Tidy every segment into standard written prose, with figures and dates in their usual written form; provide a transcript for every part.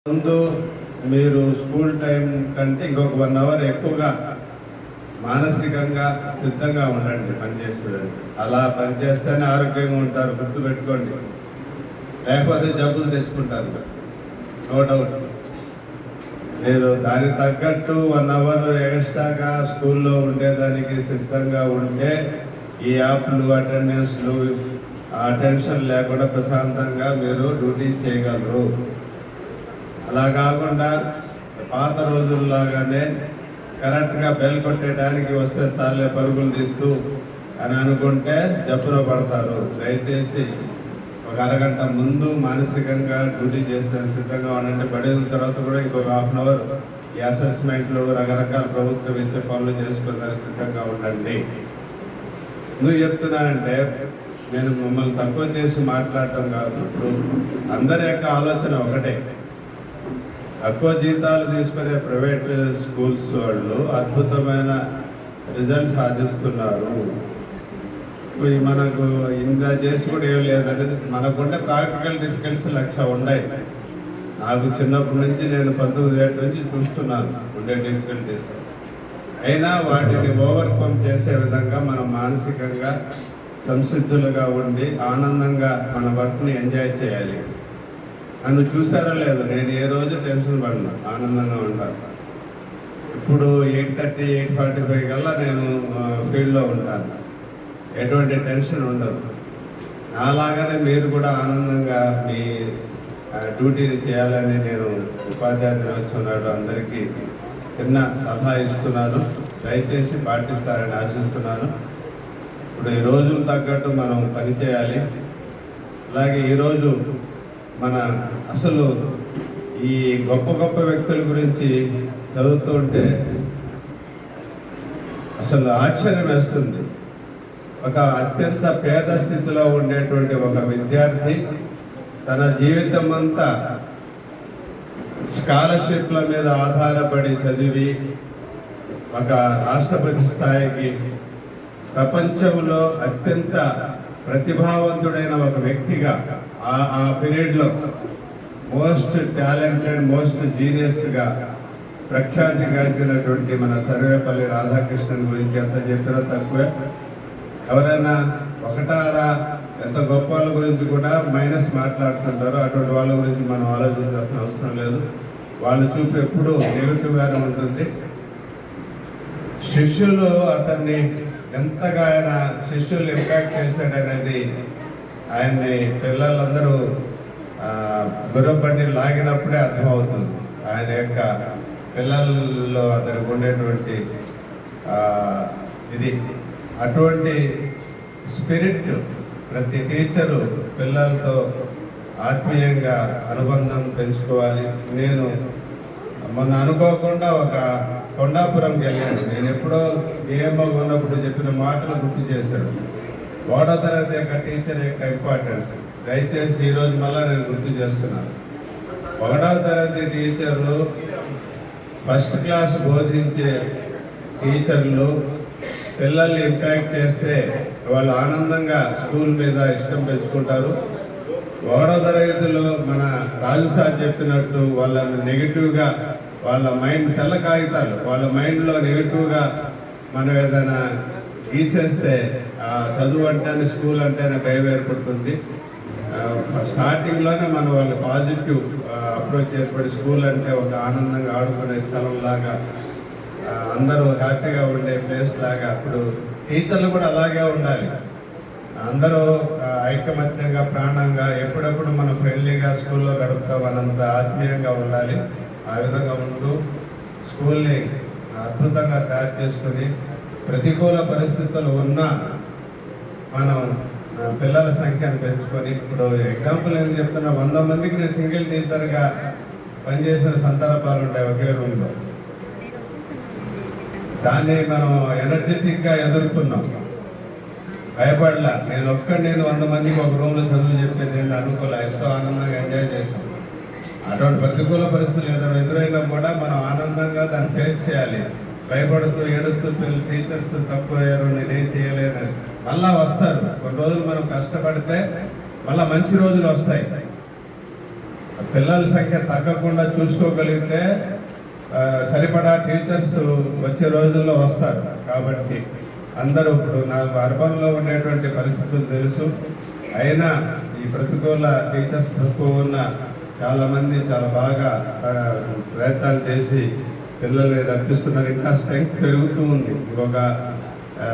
ముందు మీరు school time కంటే ఇంకొక 1 అవర్ ఎక్కువగా మానసికంగా సిద్ధంగా ఉండండి పనిచేస్తుందని. అలా పనిచేస్తేనే ఆరోగ్యంగా ఉంటారు, గుర్తుపెట్టుకోండి. లేకపోతే జబ్బులు తెచ్చుకుంటారు, నో డౌట్. మీరు దానికి తగ్గట్టు 1 అవర్ ఎక్స్ట్రాగా స్కూల్లో ఉండేదానికి సిద్ధంగా ఉంటే ఈ యాప్లు అటెండెన్స్లు ఆ టెన్షన్ లేకుండా ప్రశాంతంగా మీరు డ్యూటీ చేయగలరు. అలా కాకుండా పాత రోజుల్లాగానే కరెక్ట్గా బెల్ కొట్టేయడానికి వస్తే సార్లే పరుగులు తీస్తూ అని అనుకుంటే జబ్బులో పడతారు. దయచేసి ఒక అరగంట ముందు మానసికంగా డ్యూటీ చేస్తే సిద్ధంగా ఉండండి. పడిన తర్వాత కూడా ఇంకొక 1/2 అవర్ ఈ అసెస్మెంట్లు రకరకాల ప్రభుత్వం ఇచ్చే పనులు చేసుకుని సిద్ధంగా ఉండండి. ఎందుకు చెప్తున్నానంటే నేను మిమ్మల్ని తక్కువ చేసి మాట్లాడటం కాదు. ఇప్పుడు అందరి యొక్క ఆలోచన ఒకటే. తక్కువ జీతాలు తీసుకునే ప్రైవేట్ స్కూల్స్ వాళ్ళు అద్భుతమైన రిజల్ట్ సాధిస్తున్నారు. మనకు ఇంత చేసి కూడా ఏం లేదనేది మనకుండే ప్రాక్టికల్ డిఫికల్ట్స్ 1,00,000 ఉన్నాయి. నాకు చిన్నప్పటి నుంచి నేను 19 ఏళ్ళ నుంచి చూస్తున్నాను ఉండే డిఫికల్టీస్. అయినా వాటిని ఓవర్కమ్ చేసే విధంగా మనం మానసికంగా సంసిద్ధులుగా ఉండి ఆనందంగా మన వర్క్ని ఎంజాయ్ చేయాలి. నన్ను చూసారో లేదు, నేను ఏ రోజు టెన్షన్ పడినా ఆనందంగా ఉంటాను. ఇప్పుడు 8:30, 8:45 కల్లా నేను ఫీల్డ్లో ఉంటాను. ఎటువంటి టెన్షన్ ఉండదు. అలాగనే మీరు కూడా ఆనందంగా మీ డ్యూటీని చేయాలని నేను ఉపాధ్యాయ దినోత్సవం నాడు అందరికీ చిన్న సలహా ఇస్తున్నాను. దయచేసి పాటిస్తారని ఆశిస్తున్నాను. ఇప్పుడు ఈ రోజులు తగ్గట్టు మనం పనిచేయాలి. అలాగే ఈరోజు మన అసలు ఈ గొప్ప గొప్ప వ్యక్తుల గురించి చదువుతుంటే అసలు ఆశ్చర్యం వేస్తుంది. ఒక అత్యంత పేద స్థితిలో ఉండేటువంటి ఒక విద్యార్థి తన జీవితం అంతా స్కాలర్షిప్ల మీద ఆధారపడి చదివి ఒక రాష్ట్రపతి స్థాయికి, ప్రపంచంలో అత్యంత ప్రతిభావంతుడైన ఒక వ్యక్తిగా ఆ పీరియడ్లో మోస్ట్ టాలెంటెడ్, మోస్ట్ జీనియస్గా ప్రఖ్యాతిగాంచినటువంటి మన సర్వేపల్లి రాధాకృష్ణన్ గురించి ఎంత చెప్పినా తక్కువే. ఎవరైనా ఒకటారా ఎంత గొప్ప వాళ్ళ గురించి కూడా మైనస్ మాట్లాడుతుంటారో అటువంటి వాళ్ళ గురించి మనం ఆలోచించాల్సిన అవసరం లేదు. వాళ్ళ చూపు ఎప్పుడూ నెగిటివ్గానే ఉంటుంది. శిష్యులు అతన్ని ఎంతగా ఆయన శిష్యులు ఇంపాక్ట్ చేశాడనేది ఆయన్ని పిల్లలందరూ గుర్రబండి లాగినప్పుడే అర్థమవుతుంది. ఆయన యొక్క పిల్లల్లో అతనికి ఉండేటువంటి ఇది అటువంటి స్పిరిట్ ప్రతి టీచరు పిల్లలతో ఆత్మీయంగా అనుబంధం పెంచుకోవాలి. నేను మొన్న అనుకోకుండా ఒక కొండాపురంకి వెళ్ళాను. నేను ఎప్పుడో ఏమో ఉన్నప్పుడు చెప్పిన మాటలు గుర్తు చేశాడు. 1వ తరగతి యొక్క టీచర్ యొక్క ఇంపార్టెన్స్ దయచేసి ఈరోజు మళ్ళీ నేను గుర్తు చేస్తున్నాను. 1వ తరగతి టీచర్లు, ఫస్ట్ క్లాస్ బోధించే టీచర్లు పిల్లల్ని ఇంపాక్ట్ చేస్తే వాళ్ళు ఆనందంగా స్కూల్ మీద ఇష్టం పెంచుకుంటారు. 1వ తరగతిలో మన రాజు సార్ చెప్పినట్టు వాళ్ళని నెగిటివ్గా వాళ్ళ మైండ్ తెల్ల కాగితాలు వాళ్ళ మైండ్లో నెగిటివ్గా మనం ఏదైనా గీసేస్తే చదువు అంటేనే స్కూల్ అంటేనే భయం ఏర్పడుతుంది. స్టార్టింగ్లోనే మనం వాళ్ళు పాజిటివ్ అప్రోచ్ ఏర్పడి స్కూల్ అంటే ఒక ఆనందంగా ఆడుకునే స్థలం లాగా, అందరూ హ్యాపీగా ఉండే ప్లేస్ లాగా. అప్పుడు టీచర్లు కూడా అలాగే ఉండాలి. అందరూ ఐకమత్యంగా ప్రాణంగా ఎప్పుడప్పుడు మనం ఫ్రెండ్లీగా స్కూల్లో గడుపుతాం, అనంత ఆత్మీయంగా ఉండాలి. ఆ విధంగా ఉంటూ స్కూల్ని అద్భుతంగా తయారు చేసుకుని ప్రతికూల పరిస్థితులు ఉన్నా మనం పిల్లల సంఖ్యను పెంచుకొని, ఇప్పుడు ఎగ్జాంపుల్ ఏం చెప్తున్నా, 100 మందికి నేను సింగిల్ టీచర్గా పనిచేసిన సందర్భాలు ఉంటాయి ఒకే రూమ్లో. దాన్ని మనం ఎనర్జెటిక్గా ఎదుర్కొన్నాం, భయపడలా. నేను 100 మందికి ఒక రూమ్లో చదువు చెప్పేసి అనుకోలే, ఎంతో ఆనందంగా ఎంజాయ్ చేసాం. అటువంటి ప్రతికూల పరిస్థితులు ఎదురైనా కూడా మనం ఆనందంగా దాన్ని ఫేస్ చేయాలి. భయపడుతూ ఏడుస్తూ టీచర్స్ తక్కువయ్యారు, నేనేం చేయలేదని మళ్ళా వస్తారు. కొన్ని రోజులు మనం కష్టపడితే మళ్ళీ మంచి రోజులు వస్తాయి. పిల్లల సంఖ్య తగ్గకుండా చూసుకోగలిగితే సరిపడా టీచర్స్ వచ్చే రోజుల్లో వస్తారు. కాబట్టి అందరూ ఇప్పుడు నాకు అర్బన్లో ఉండేటువంటి పరిస్థితులు తెలుసు. అయినా ఈ ప్రతికూల టీచర్స్ తక్కువ ఉన్న చాలామంది చాలా బాగా ప్రయత్నాలు చేసి పిల్లల్ని రప్పిస్తున్నారు. ఇంకా స్ట్రెంగ్త్ పెరుగుతూ ఉంది. ఇంకొక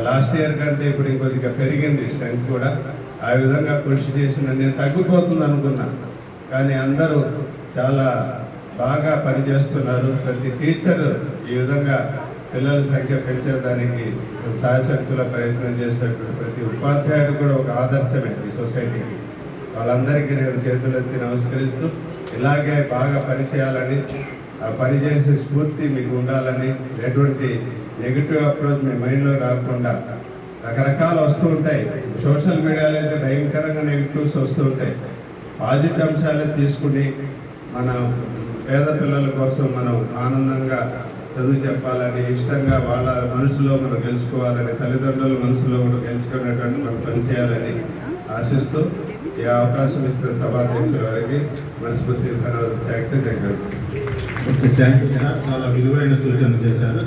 లాస్ట్ ఇయర్ కంటే ఇప్పుడు ఇంకొద్దిగా పెరిగింది స్ట్రెంగ్త్ కూడా. ఆ విధంగా కృషి చేసిన నేను తగ్గిపోతుంది అనుకున్నా, కానీ అందరూ చాలా బాగా పనిచేస్తున్నారు. ప్రతి టీచర్ ఈ విధంగా పిల్లల సంఖ్య పెంచేదానికి శాయశక్తుల ప్రయత్నం చేసేటువంటి ప్రతి ఉపాధ్యాయుడు కూడా ఒక ఆదర్శమే ఈ సొసైటీకి. వాళ్ళందరికీ నేను చేతులెత్తి నమస్కరిస్తూ ఇలాగే బాగా పనిచేయాలని, ఆ పనిచేసే స్ఫూర్తి మీకు ఉండాలని, ఎటువంటి నెగిటివ్ అప్రోచ్ మీ మైండ్లో రాకుండా రకరకాలు వస్తూ ఉంటాయి. సోషల్ మీడియాలో అయితే భయంకరంగా నెగిటివ్స్ వస్తూ ఉంటాయి. పాజిటివ్ అంశాలే తీసుకుని మన పేద పిల్లల కోసం మనం ఆనందంగా చదువు చెప్పాలని, ఇష్టంగా వాళ్ళ మనసులో మనం గెలుచుకోవాలని, తల్లిదండ్రుల మనసులో కూడా గెలుచుకునేటువంటి మనం పనిచేయాలని ఆశిస్తూ ఈ అవకాశం ఇచ్చిన సభాధ్యక్షుల వారికి మనస్ఫూర్తిగా ధన్యవాదాలు. Thank you. చాలా విలువైన సూచనలు చేశారు.